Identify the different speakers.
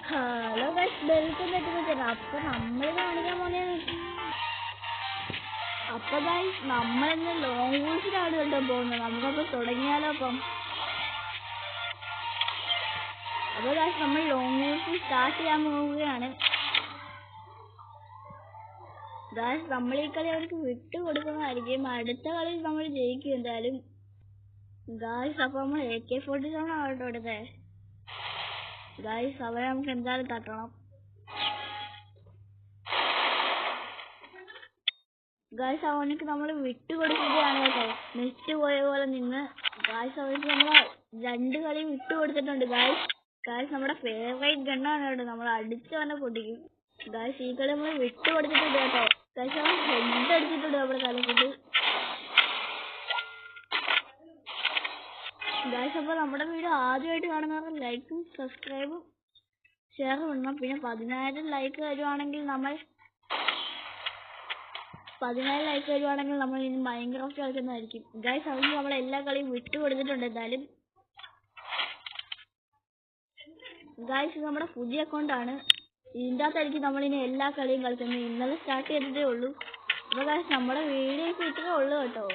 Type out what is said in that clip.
Speaker 1: Hello guys, welcome back to channel. അപ്പൊ നമ്മൾ കാണിക്കാൻ പോണേ അപ്പൊ ഗൈസ് നമ്മളിന്ന് ലോങ് വൂൾഫിനാണ് കേട്ടോ പോകുന്നത്. നമുക്കപ്പോ തുടങ്ങിയാലോ? അപ്പൊ ഗൈസ് നമ്മൾ ലോങ് വൂൾഫ് സ്റ്റാർട്ട് ചെയ്യാൻ പോവുകയാണ്. ഗൈസ് നമ്മൾ ഈ കളി അവർക്ക് വിട്ടു കൊടുക്കുന്നതായിരിക്കും. അടുത്ത കളിയിൽ നമ്മൾ ജയിക്കും എന്തായാലും. ഗൈസ് അപ്പൊ നമ്മൾ AK-47 ആവട്ടോ എടുത്തേ. ഗൈസ് അവരെ നമുക്ക് എന്തായാലും തട്ടണം. ഗൈസ് അവനക്ക് നമ്മൾ വിട്ടുകൊടുക്കുകയാണ് കേട്ടോ. നെറ്റ് പോയ പോലെ നിന്ന് ഗൈസ് അവർക്ക് നമ്മൾ 2 കളി വിട്ടുകൊടുത്തിട്ടുണ്ട്. ഗൈസ് നമ്മുടെ ഫേവറേറ്റ് ഗണ്ണാണ് കേട്ടോ. നമ്മൾ അടിച്ച് തന്നെ പൊട്ടിക്കും. ഗൈസ് ഈ കളി നമ്മൾ വിട്ടുകൊടുത്തിട്ടുണ്ട് കേട്ടോ. ഗൈസ് അവൻ ഹെഡ് അടിച്ചിട്ടുണ്ട് നമ്മുടെ തലക്കിട്ട്. ഗൈസ് അപ്പോൾ നമ്മുടെ വീഡിയോ ആദ്യമായിട്ട് കാണുന്നവർ ലൈക്കും സബ്സ്ക്രൈബും ഷെയറും ഇടണം. പിന്നെ 10,000 ലൈക്ക് വരുവാണെങ്കിൽ നമ്മൾ ഇനി മൈൻക്രാഫ്റ്റ് കളിക്കുന്നതായിരിക്കും. ഗൈസ് അവന് നമ്മൾ എല്ലാ കളിയും വിട്ടു കൊടുത്തിട്ടുണ്ട് എന്തായാലും. ഗൈസ് നമ്മുടെ പുതിയ അക്കൗണ്ടാണ്. ഇതിൻ്റെ അകത്തായിരിക്കും നമ്മളിനി എല്ലാ കളിയും കളിക്കുന്നത്. ഇന്നലെ സ്റ്റാർട്ട് ചെയ്തതേ ഉള്ളൂ. അപ്പോൾ ഗൈസ് നമ്മുടെ വീഡിയോ ഇപ്പോൾ ഇത്രേ ഉള്ളൂ കേട്ടോ.